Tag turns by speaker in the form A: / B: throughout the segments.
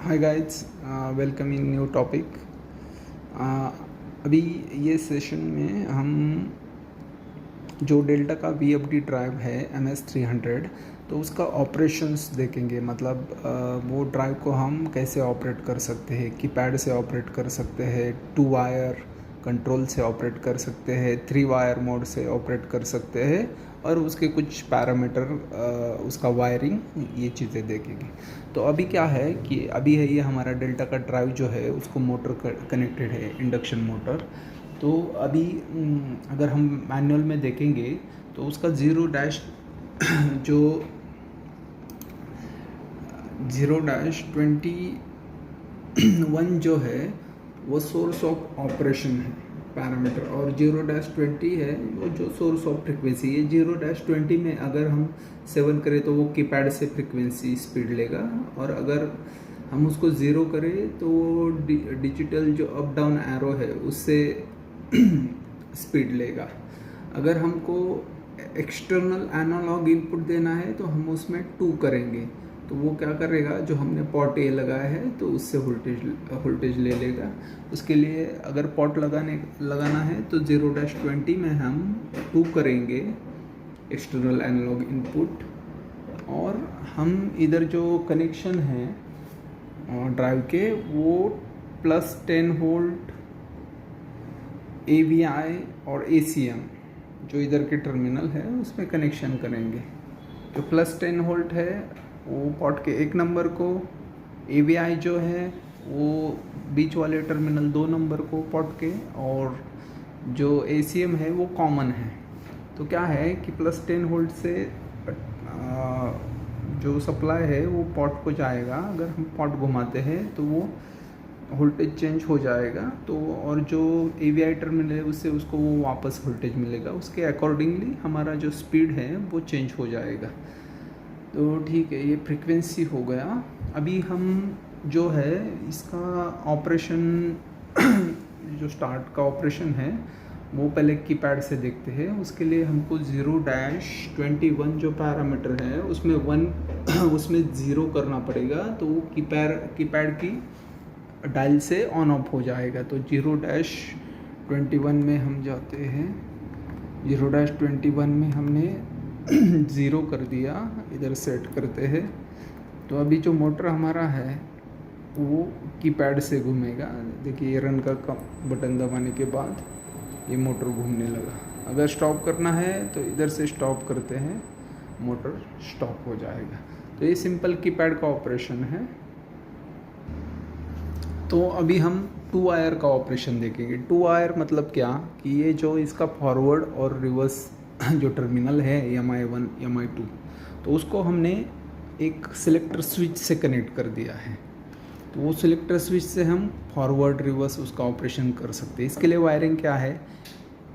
A: Hi guys, welcome in new topic. अभी ये session में हम जो डेल्टा का VFD ड्राइव है MS300, तो उसका ऑपरेशंस देखेंगे। मतलब वो ड्राइव को हम कैसे ऑपरेट कर सकते हैं। कीपैड से ऑपरेट कर सकते हैं, 2 वायर कंट्रोल से ऑपरेट कर सकते हैं, 3 वायर मोड से ऑपरेट कर सकते हैं, और उसके कुछ पैरामीटर, उसका वायरिंग, ये चीज़ें देखेंगे। तो अभी क्या है कि अभी है ये हमारा डेल्टा का ड्राइव जो है उसको मोटर कनेक्टेड है, इंडक्शन मोटर। तो अभी अगर हम मैनुअल में देखेंगे तो उसका जो 0-21 जो है वो सोर्स ऑफ ऑपरेशन है पैरामीटर, और 0-20 है वो जो सोर्स ऑफ फ्रिक्वेंसी है। 0-20 में अगर हम 7 करें तो वो कीपैड से फ्रिक्वेंसी स्पीड लेगा, और अगर हम उसको 0 करें तो वो डिजिटल जो अप डाउन एरो है उससे स्पीड लेगा। अगर हमको एक्सटर्नल एनालॉग इनपुट देना है तो हम उसमें 2 करेंगे, तो वो क्या करेगा, जो हमने पॉट ए लगाया है तो उससे वोल्टेज ले लेगा। उसके लिए अगर पॉट लगाना है तो 0-20 में हम 2 करेंगे एक्सटर्नल एनालॉग इनपुट, और हम इधर जो कनेक्शन है ड्राइव के वो +10 वोल्ट AVI और ACM जो इधर के टर्मिनल है उसमें कनेक्शन करेंगे। जो +10 वोल्ट है वो पॉट के 1 नंबर को, AVI जो है वो बीच वाले टर्मिनल 2 नंबर को पॉट के, और जो ACM है वो कॉमन है। तो क्या है कि +10 वोल्ट से जो सप्लाई है वो पॉट को जाएगा। अगर हम पॉट घुमाते हैं तो वो वोल्टेज चेंज हो जाएगा, तो और जो AVI टर्मिनल है उससे उसको वो वापस वोल्टेज मिलेगा। उसके अकॉर्डिंगली हमारा जो स्पीड है वो चेंज हो जाएगा। तो ठीक है, ये फ्रीक्वेंसी हो गया। अभी हम जो है इसका ऑपरेशन जो स्टार्ट का ऑपरेशन है वो पहले कीपैड से देखते हैं। उसके लिए हमको 0-21 जो पैरामीटर है उसमें 0 करना पड़ेगा, तो वो कीपैड की डायल से ऑन ऑफ हो जाएगा। तो 0-21 में हम जाते हैं। 0-21 में हमने 0 कर दिया, इधर सेट करते हैं। तो अभी जो मोटर हमारा है वो कीपैड से घूमेगा। देखिए, ये रन का बटन दबाने के बाद ये मोटर घूमने लगा। अगर स्टॉप करना है तो इधर से स्टॉप करते हैं, मोटर स्टॉप हो जाएगा। तो ये सिंपल कीपैड का ऑपरेशन है। तो अभी हम 2 वायर का ऑपरेशन देखेंगे। 2 वायर मतलब क्या कि ये जो इसका फॉरवर्ड और रिवर्स जो टर्मिनल है MI1 MI2, तो उसको हमने एक सिलेक्टर स्विच से कनेक्ट कर दिया है। तो वो सिलेक्टर स्विच से हम फॉरवर्ड रिवर्स उसका ऑपरेशन कर सकते हैं। इसके लिए वायरिंग क्या है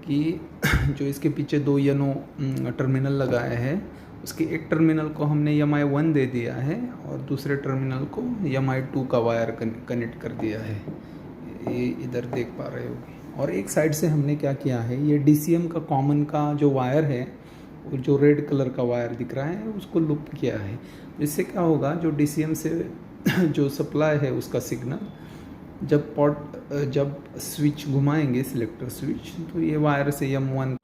A: कि जो इसके पीछे 2 YNO टर्मिनल लगाए हैं, उसके एक टर्मिनल को हमने MI1 दे दिया है और दूसरे टर्मिनल को MI2 का वायर कनेक्ट कर दिया है। ये इधर देख पा रहे हो। और एक साइड से हमने क्या किया है, ये DCM का कॉमन का जो वायर है, और जो रेड कलर का वायर दिख रहा है उसको लूप किया है। इससे क्या होगा, जो DCM से जो सप्लाई है उसका सिग्नल जब स्विच घुमाएंगे, सिलेक्टर स्विच, तो ये वायर से M1।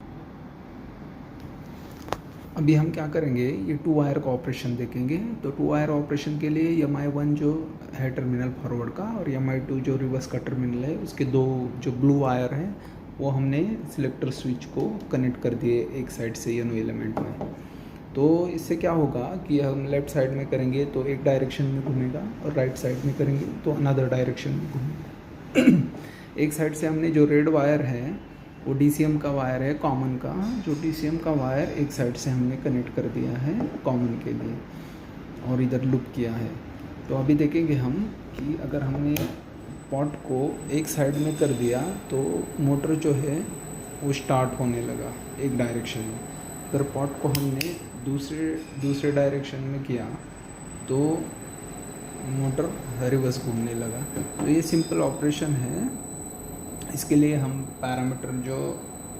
A: अभी हम क्या करेंगे, ये 2 वायर का ऑपरेशन देखेंगे। तो 2 वायर ऑपरेशन के लिए MI1 जो है टर्मिनल फॉरवर्ड का, और MI2 जो रिवर्स का टर्मिनल है, उसके 2 जो ब्लू वायर हैं वो हमने सिलेक्टर स्विच को कनेक्ट कर दिए एक साइड से YNO एलिमेंट में। तो इससे क्या होगा कि हम लेफ़्ट साइड में करेंगे तो एक डायरेक्शन में घूमेगा, और राइट साइड में करेंगे तो अनदर डायरेक्शन में घूमेगा। एक साइड से हमने जो रेड वायर है वो DCM का वायर है, कॉमन का। जो DCM का वायर एक साइड से हमने कनेक्ट कर दिया है कॉमन के लिए, और इधर लूप किया है। तो अभी देखेंगे हम कि अगर हमने पॉट को एक साइड में कर दिया तो मोटर जो है वो स्टार्ट होने लगा एक डायरेक्शन में। अगर पॉट को हमने दूसरे डायरेक्शन में किया तो मोटर रिवर्स घूमने लगा। तो ये सिंपल ऑपरेशन है। इसके लिए हम पैरामीटर जो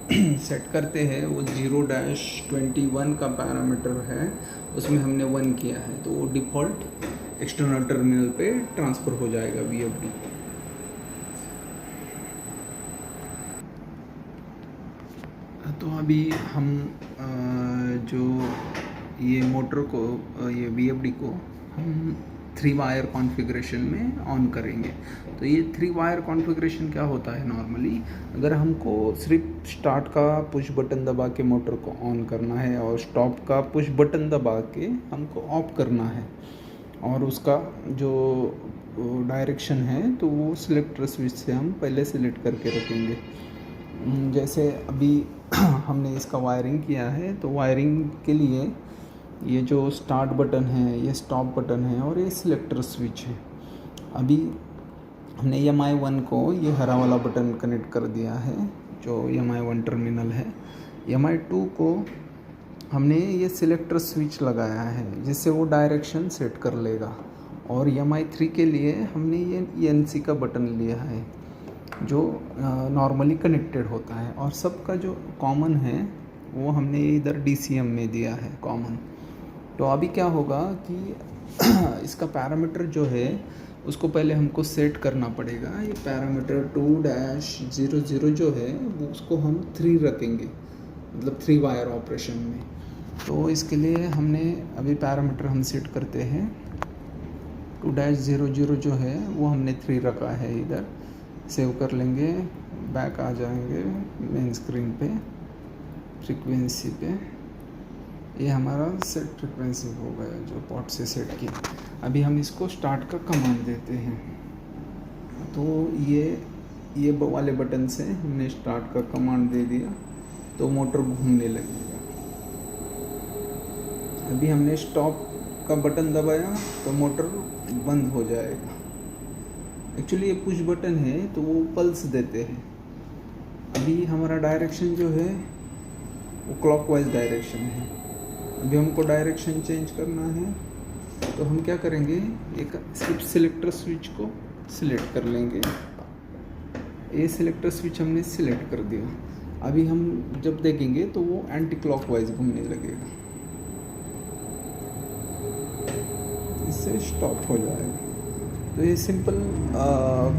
A: सेट करते हैं वो 0-21 का पैरामीटर है, उसमें हमने 1 किया है, तो वो डिफ़ॉल्ट एक्सटर्नल टर्मिनल पे ट्रांसफ़र हो जाएगा VFD। तो अभी हम जो ये मोटर को ये VFD को हम 3 वायर कॉन्फ़िगरेशन में ऑन करेंगे। तो ये 3 वायर कॉन्फ़िगरेशन क्या होता है नॉर्मली, अगर हमको सिर्फ स्टार्ट का पुश बटन दबा के मोटर को ऑन करना है और स्टॉप का पुश बटन दबा के हमको ऑफ करना है, और उसका जो डायरेक्शन है तो वो सिलेक्टर स्विच से हम पहले सिलेक्ट करके रखेंगे। जैसे अभी हमने इसका वायरिंग किया है, तो वायरिंग के लिए ये जो स्टार्ट बटन है, ये स्टॉप बटन है और ये सिलेक्टर स्विच है। अभी हमने MI1 को ये हरा वाला बटन कनेक्ट कर दिया है जो MI1 टर्मिनल है। MI2 को हमने ये सिलेक्टर स्विच लगाया है जिससे वो डायरेक्शन सेट कर लेगा, और MI3 के लिए हमने ये NC का बटन लिया है जो नॉर्मली कनेक्टेड होता है, और सबका जो कॉमन है वो हमने इधर DCM में दिया है कॉमन। तो अभी क्या होगा कि इसका पैरामीटर जो है उसको पहले हमको सेट करना पड़ेगा। ये पैरामीटर 2-00 जो है वो उसको हम 3 रखेंगे, मतलब 3 वायर ऑपरेशन में। तो इसके लिए हमने अभी पैरामीटर हम सेट करते हैं 2-00 जो है वो हमने 3 रखा है। इधर सेव कर लेंगे, बैक आ जाएंगे मेन स्क्रीन पे, फ्रीक्वेंसी पे। ये हमारा सेट फ्रीक्वेंसी हो गया जो पॉट से सेट किया। अभी हम इसको स्टार्ट का कमांड देते हैं, तो ये वाले बटन से हमने स्टार्ट का कमांड दे दिया तो मोटर घूमने लगेगा। अभी हमने स्टॉप का बटन दबाया तो मोटर बंद हो जाएगा। एक्चुअली ये पुश बटन है तो वो पल्स देते हैं। अभी हमारा डायरेक्शन जो है वो क्लॉकवाइज डायरेक्शन है। अभी हमको डायरेक्शन चेंज करना है तो हम क्या करेंगे, एक सिर्फ सिलेक्टर स्विच को सिलेक्ट कर लेंगे। ये सिलेक्टर स्विच हमने सिलेक्ट कर दिया। अभी हम जब देखेंगे तो वो एंटी क्लॉकवाइज घूमने लगेगा, इससे स्टॉप हो जाएगा। तो ये सिंपल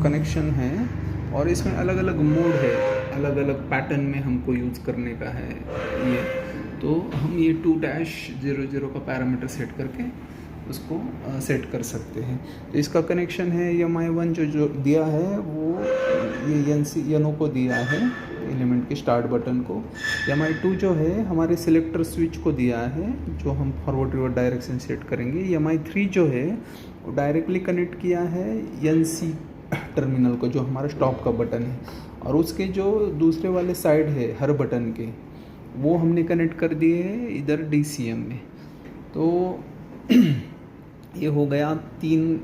A: कनेक्शन है, और इसमें अलग अलग मोड है, अलग अलग पैटर्न में हमको यूज़ करने का है ये। तो हम ये 2-00 का पैरामीटर सेट करके उसको सेट कर सकते हैं। तो इसका कनेक्शन है MI1 जो दिया है वो ये NO को दिया है, एलिमेंट के स्टार्ट बटन को। MI2 जो है हमारे सिलेक्टर स्विच को दिया है जो हम फॉरवर्ड रिवर्स डायरेक्शन सेट करेंगे। MI3 जो है वो डायरेक्टली कनेक्ट किया है NC टर्मिनल को जो हमारा स्टॉप का बटन है, और उसके जो दूसरे वाले साइड है हर बटन के वो हमने कनेक्ट कर दिए हैं इधर DCM में। तो ये हो गया 3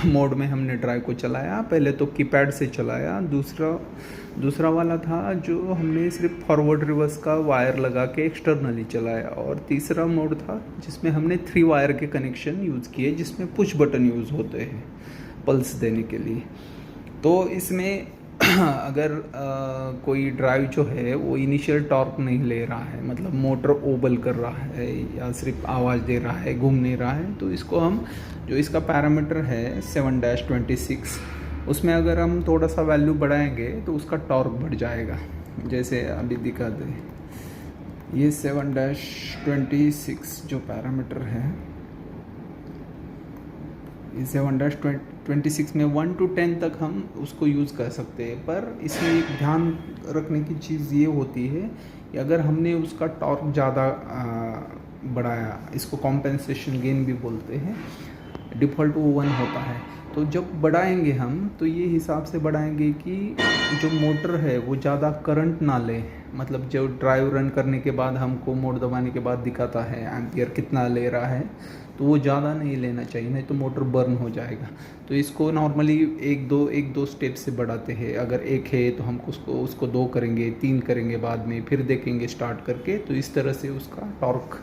A: मोड में हमने ड्राइव को चलाया। पहले तो कीपैड से चलाया, दूसरा वाला था जो हमने सिर्फ फॉरवर्ड रिवर्स का वायर लगा के एक्सटर्नली चलाया, और तीसरा मोड था जिसमें हमने 3 वायर के कनेक्शन यूज़ किए जिसमें पुश बटन यूज़ होते हैं पल्स देने के लिए। तो इसमें अगर कोई ड्राइव जो है वो इनिशियल टॉर्क नहीं ले रहा है, मतलब मोटर ओबल कर रहा है या सिर्फ आवाज़ दे रहा है, घूम नहीं रहा है, तो इसको हम जो इसका पैरामीटर है 7-26, उसमें अगर हम थोड़ा सा वैल्यू बढ़ाएंगे तो उसका टॉर्क बढ़ जाएगा। जैसे अभी दिखा दे, ये 7-26 जो पैरामीटर है, ये 7-26 में 1 to 10 तक हम उसको यूज़ कर सकते हैं। पर इसमें एक ध्यान रखने की चीज़ ये होती है कि अगर हमने उसका टॉर्क ज़्यादा बढ़ाया, इसको कॉम्पेंसेशन गेन भी बोलते हैं, डिफ़ॉल्ट वो 1 होता है, तो जब बढ़ाएंगे हम तो ये हिसाब से बढ़ाएंगे कि जो मोटर है वो ज़्यादा करंट ना ले। मतलब जो ड्राइव रन करने के बाद हमको मोड दबाने के बाद दिखाता है एम्पियर कितना ले रहा है, तो वो ज़्यादा नहीं लेना चाहिए, नहीं तो मोटर बर्न हो जाएगा। तो इसको नॉर्मली एक दो स्टेप से बढ़ाते हैं। अगर 1 है तो हम उसको 2 करेंगे, 3 करेंगे, बाद में फिर देखेंगे स्टार्ट करके। तो इस तरह से उसका टॉर्क,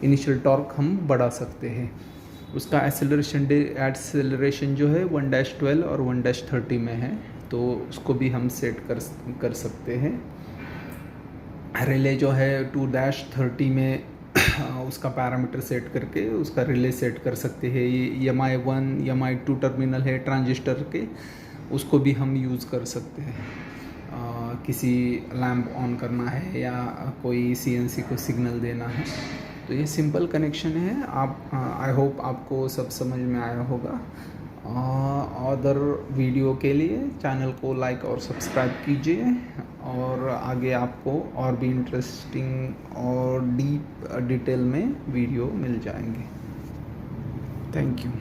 A: इनिशियल टॉर्क हम बढ़ा सकते हैं। उसका एक्सेलरेशन जो है 1-12 और 1-30 में है, तो उसको भी हम सेट कर सकते हैं। रिले जो है 2-30 में उसका पैरामीटर सेट करके उसका रिले सेट कर सकते हैं। ये MI1 MI2 टर्मिनल है ट्रांजिस्टर के, उसको भी हम यूज़ कर सकते हैं। किसी लैंप ऑन करना है या कोई CNC को सिग्नल देना है, तो ये सिंपल कनेक्शन है। आप आई होप आपको सब समझ में आया होगा। अदर वीडियो के लिए चैनल को लाइक और सब्सक्राइब कीजिए, और आगे आपको और भी इंटरेस्टिंग और डीप डिटेल में वीडियो मिल जाएंगे। Thank you.